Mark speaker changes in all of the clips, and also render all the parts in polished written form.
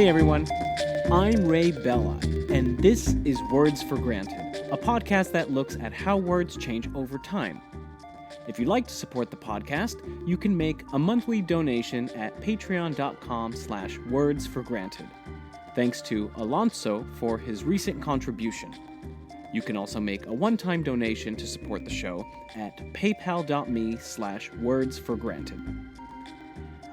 Speaker 1: Hey everyone, I'm Ray Bella, and this is Words for Granted, a podcast that looks at how words change over time. If you'd like to support the podcast, you can make a monthly donation at patreon.com/wordsforgranted. Thanks to Alonso for his recent contribution. You can also make a one-time donation to support the show at paypal.me/wordsforgranted.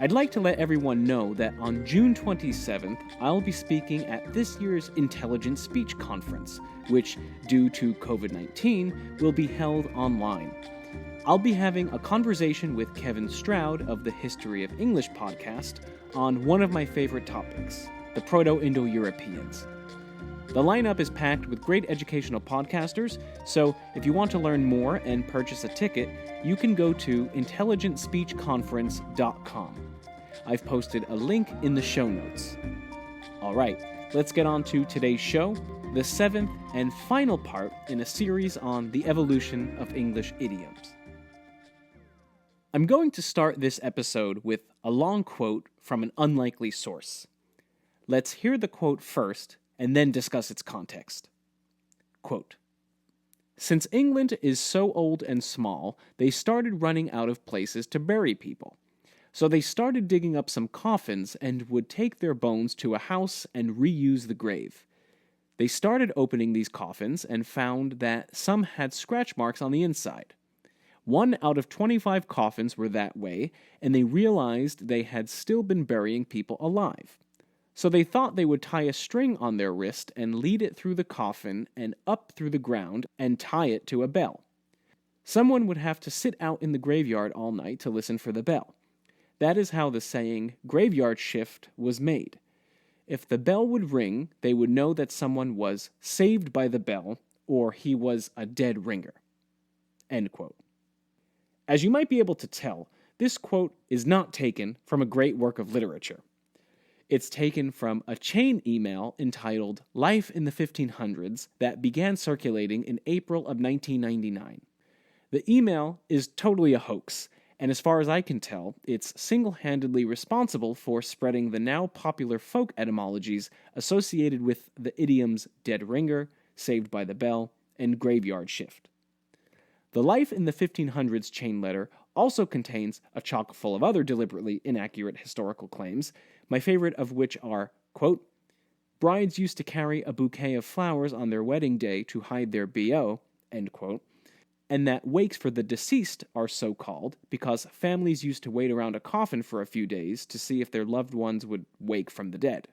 Speaker 1: I'd like to let everyone know that on June 27th, I'll be speaking at this year's Intelligent Speech Conference, which, due to COVID-19, will be held online. I'll be having a conversation with Kevin Stroud of the History of English podcast on one of my favorite topics, the Proto-Indo-Europeans. The lineup is packed with great educational podcasters, so if you want to learn more and purchase a ticket, you can go to intelligentspeechconference.com. I've posted a link in the show notes. Alright, let's get on to today's show, the seventh and final part in a series on the evolution of English idioms. I'm going to start this episode with a long quote from an unlikely source. Let's hear the quote first, and then discuss its context. Quote, "Since England is so old and small, they started running out of places to bury people. So they started digging up some coffins and would take their bones to a house and reuse the grave. They started opening these coffins and found that some had scratch marks on the inside. 1 out of 25 coffins were that way, and they realized they had still been burying people alive. So they thought they would tie a string on their wrist and lead it through the coffin and up through the ground and tie it to a bell. Someone would have to sit out in the graveyard all night to listen for the bell. That is how the saying, graveyard shift, was made. If the bell would ring, they would know that someone was saved by the bell, or he was a dead ringer." End quote. As you might be able to tell, this quote is not taken from a great work of literature. It's taken from a chain email entitled Life in the 1500s that began circulating in April of 1999. The email is totally a hoax, and as far as I can tell, it's single-handedly responsible for spreading the now popular folk etymologies associated with the idioms dead ringer, saved by the bell, and graveyard shift. The Life in the 1500s chain letter also contains a chock full of other deliberately inaccurate historical claims, my favorite of which are, quote, "Brides used to carry a bouquet of flowers on their wedding day to hide their BO," end quote, and that wakes for the deceased are so called because families used to wait around a coffin for a few days to see if their loved ones would wake from the dead.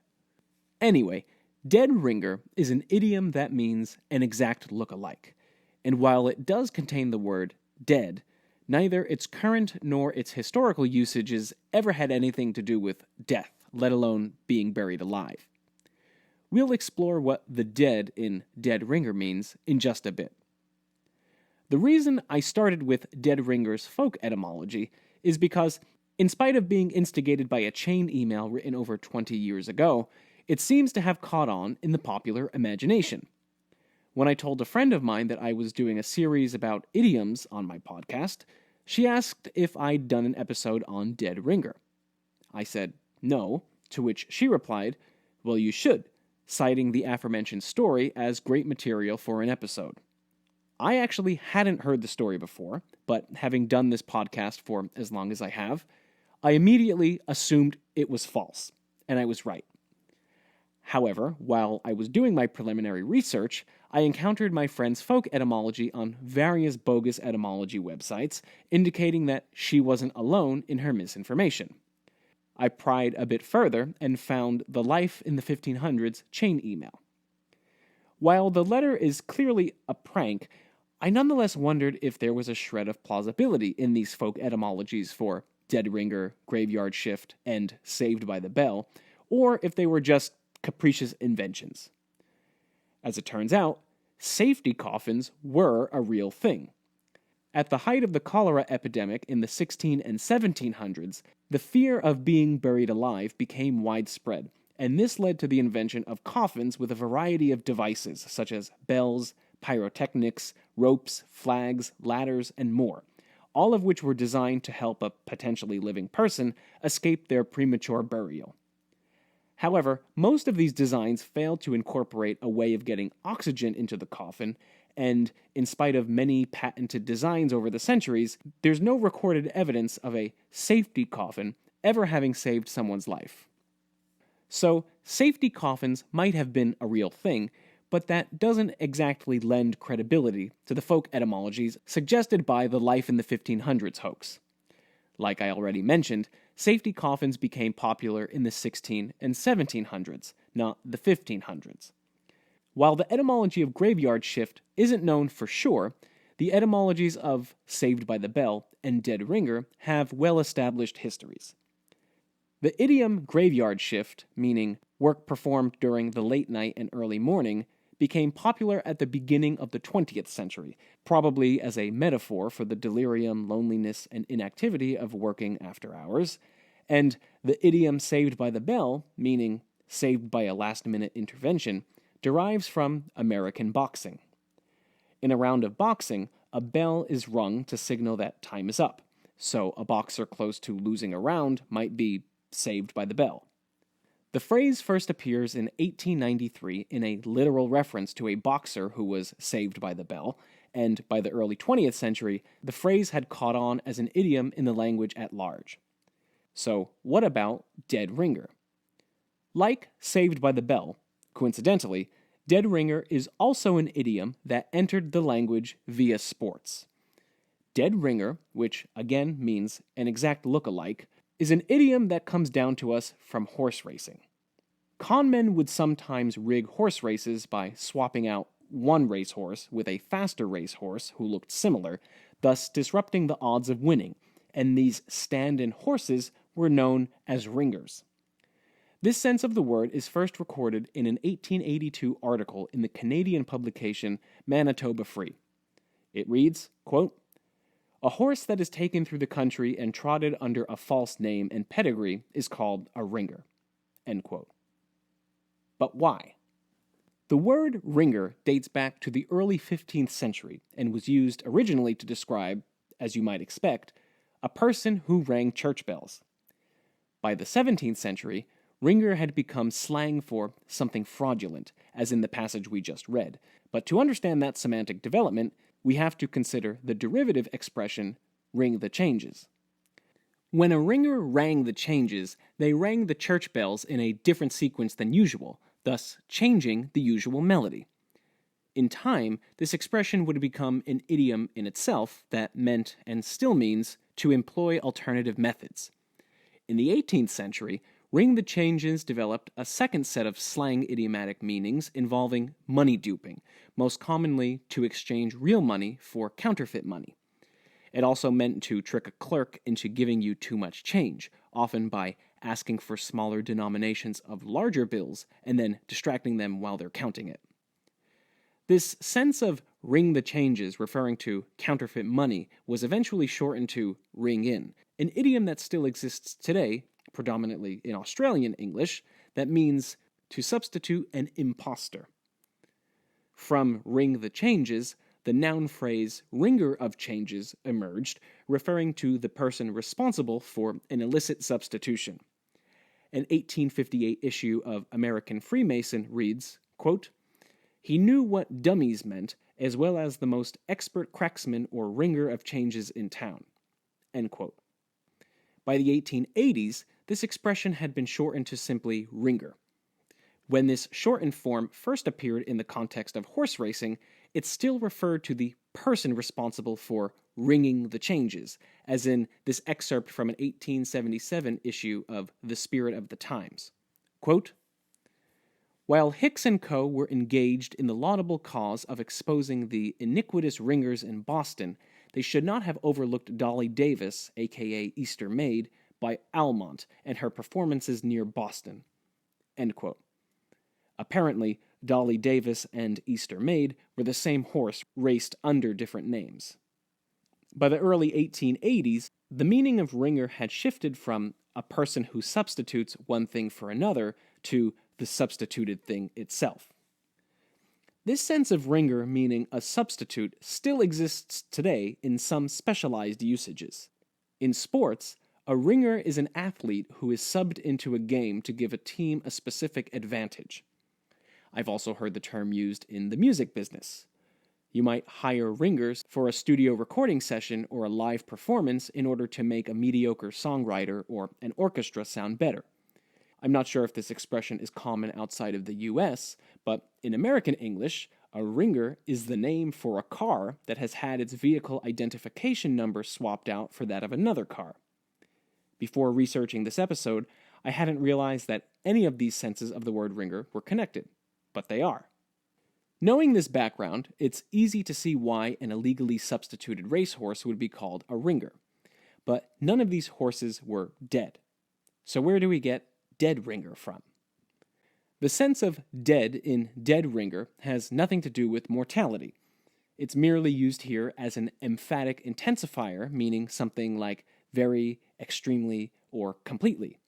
Speaker 1: Anyway, dead ringer is an idiom that means an exact look-alike, and while it does contain the word dead, neither its current nor its historical usages ever had anything to do with death, let alone being buried alive. We'll explore what the dead in dead ringer means in just a bit. The reason I started with dead ringer's folk etymology is because, in spite of being instigated by a chain email written over 20 years ago, it seems to have caught on in the popular imagination. When I told a friend of mine that I was doing a series about idioms on my podcast, she asked if I'd done an episode on dead ringer. I said no, to which she replied, "Well, you should," citing the aforementioned story as great material for an episode. I actually hadn't heard the story before, but having done this podcast for as long as I have, I immediately assumed it was false, and I was right. However, while I was doing my preliminary research, I encountered my friend's folk etymology on various bogus etymology websites, indicating that she wasn't alone in her misinformation. I pried a bit further and found the Life in the 1500s chain email. While the letter is clearly a prank, I nonetheless wondered if there was a shred of plausibility in these folk etymologies for dead ringer, graveyard shift, and saved by the bell, or if they were just capricious inventions. As it turns out, safety coffins were a real thing. At the height of the cholera epidemic in the 16 and 1700s, the fear of being buried alive became widespread, and this led to the invention of coffins with a variety of devices, such as bells, pyrotechnics, ropes, flags, ladders, and more, all of which were designed to help a potentially living person escape their premature burial. However, most of these designs failed to incorporate a way of getting oxygen into the coffin, and in spite of many patented designs over the centuries, there's no recorded evidence of a safety coffin ever having saved someone's life. So, safety coffins might have been a real thing, but that doesn't exactly lend credibility to the folk etymologies suggested by the Life in the 1500s hoax. Like I already mentioned, safety coffins became popular in the 16 and 1700s, not the 1500s. While the etymology of graveyard shift isn't known for sure, the etymologies of saved by the bell and dead ringer have well-established histories. The idiom graveyard shift, meaning work performed during the late night and early morning, became popular at the beginning of the 20th century, probably as a metaphor for the delirium, loneliness, and inactivity of working after hours, and the idiom saved by the bell, meaning saved by a last-minute intervention, derives from American boxing. In a round of boxing, a bell is rung to signal that time is up, so a boxer close to losing a round might be saved by the bell. The phrase first appears in 1893 in a literal reference to a boxer who was saved by the bell, and by the early 20th century, the phrase had caught on as an idiom in the language at large. So, what about dead ringer? Like saved by the bell, coincidentally, dead ringer is also an idiom that entered the language via sports. Dead ringer, which again means an exact look-alike, is an idiom that comes down to us from horse racing. Conmen would sometimes rig horse races by swapping out one racehorse with a faster racehorse who looked similar, thus disrupting the odds of winning, and these stand-in horses were known as ringers. This sense of the word is first recorded in an 1882 article in the Canadian publication Manitoba Free. It reads, quote, "A horse that is taken through the country and trotted under a false name and pedigree is called a ringer." End quote. But why? The word ringer dates back to the early 15th century and was used originally to describe, as you might expect, a person who rang church bells. By the 17th century, ringer had become slang for something fraudulent, as in the passage we just read. But to understand that semantic development, we have to consider the derivative expression, ring the changes. When a ringer rang the changes, they rang the church bells in a different sequence than usual, thus changing the usual melody. In time, this expression would become an idiom in itself that meant, and still means, to employ alternative methods. In the 18th century, ring the changes developed a second set of slang idiomatic meanings involving money duping, most commonly to exchange real money for counterfeit money. It also meant to trick a clerk into giving you too much change, often by asking for smaller denominations of larger bills and then distracting them while they're counting it. This sense of ring the changes referring to counterfeit money was eventually shortened to ring in, an idiom that still exists today, predominantly in Australian English, that means to substitute an impostor. From ring the changes, the noun phrase ringer of changes emerged, referring to the person responsible for an illicit substitution. An 1858 issue of American Freemason reads, quote, "He knew what dummies meant, as well as the most expert cracksman or ringer of changes in town." End quote. By the 1880s, this expression had been shortened to simply ringer. When this shortened form first appeared in the context of horse racing, it still referred to the person responsible for ringing the changes, as in this excerpt from an 1877 issue of The Spirit of the Times. Quote, "While Hicks and Co. were engaged in the laudable cause of exposing the iniquitous ringers in Boston, they should not have overlooked Dolly Davis, aka Easter Maid, by Almont, and her performances near Boston." End quote. Apparently, Dolly Davis and Easter Maid were the same horse raced under different names. By the early 1880s, the meaning of ringer had shifted from a person who substitutes one thing for another to the substituted thing itself. This sense of ringer meaning a substitute still exists today in some specialized usages. In sports, A ringer is an athlete who is subbed into a game to give a team a specific advantage. I've also heard the term used in the music business. You might hire ringers for a studio recording session or a live performance in order to make a mediocre songwriter or an orchestra sound better. I'm not sure if this expression is common outside of the US, but in American English, a ringer is the name for a car that has had its vehicle identification number swapped out for that of another car. Before researching this episode, I hadn't realized that any of these senses of the word ringer were connected, but they are. Knowing this background, it's easy to see why an illegally substituted racehorse would be called a ringer. But none of these horses were dead. So where do we get dead ringer from? The sense of dead in dead ringer has nothing to do with mortality. It's merely used here as an emphatic intensifier, meaning something like very, extremely, or completely.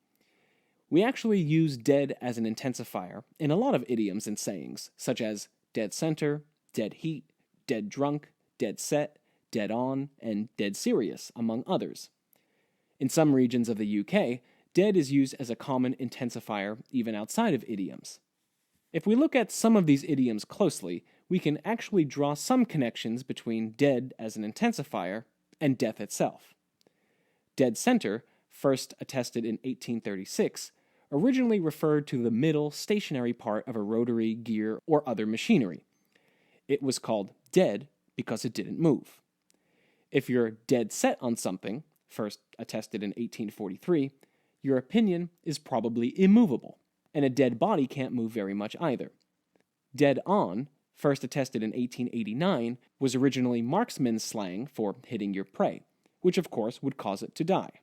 Speaker 1: We actually use dead as an intensifier in a lot of idioms and sayings, such as dead center, dead heat, dead drunk, dead set, dead on, and dead serious, among others. In some regions of the UK, dead is used as a common intensifier even outside of idioms. If we look at some of these idioms closely, we can actually draw some connections between dead as an intensifier and death itself. Dead center, first attested in 1836, originally referred to the middle stationary part of a rotary, gear, or other machinery. It was called dead because it didn't move. If you're dead set on something, first attested in 1843, your opinion is probably immovable, and a dead body can't move very much either. Dead on, first attested in 1889, was originally marksman's slang for hitting your prey, which of course would cause it to die.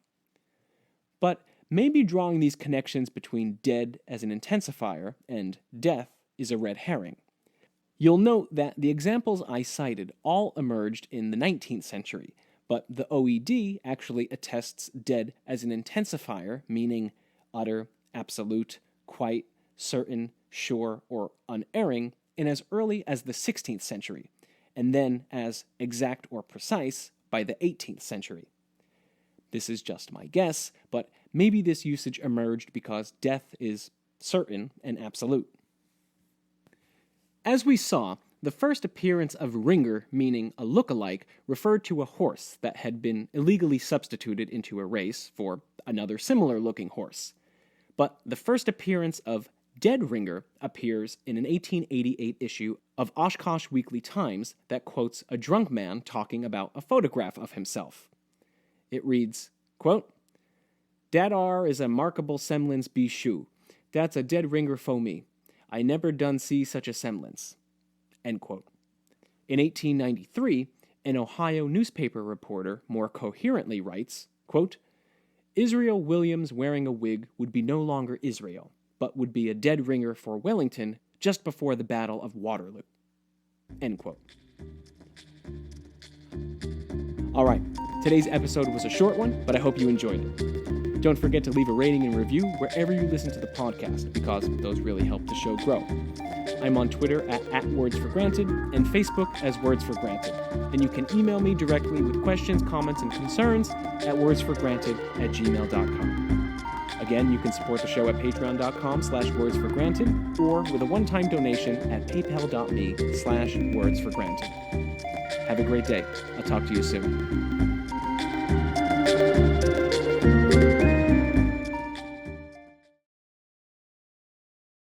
Speaker 1: But maybe drawing these connections between dead as an intensifier and death is a red herring. You'll note that the examples I cited all emerged in the 19th century, but the OED actually attests dead as an intensifier, meaning utter, absolute, quite, certain, sure, or unerring, in as early as the 16th century, and then as exact or precise by the 18th century. This is just my guess, but maybe this usage emerged because death is certain and absolute. As we saw, the first appearance of ringer, meaning a look-alike, referred to a horse that had been illegally substituted into a race for another similar-looking horse. But the first appearance of dead ringer appears in an 1888 issue of Oshkosh Weekly Times that quotes a drunk man talking about a photograph of himself. It reads, quote, "Dat ar is a markable semblance be shoe. That's a dead ringer fo me. I never done see such a semblance." End quote. In 1893, an Ohio newspaper reporter more coherently writes, quote, "Israel Williams wearing a wig would be no longer Israel, but would be a dead ringer for Wellington just before the Battle of Waterloo." End quote. All right, today's episode was a short one, but I hope you enjoyed it. Don't forget to leave a rating and review wherever you listen to the podcast, because those really help the show grow. I'm on Twitter at @WordsForGranted and Facebook as Words for Granted. And you can email me directly with questions, comments, and concerns at wordsforgranted@gmail.com. Again, you can support the show at patreon.com/wordsforgranted or with a one-time donation at paypal.me/wordsforgranted. Have a great day. I'll talk to you soon.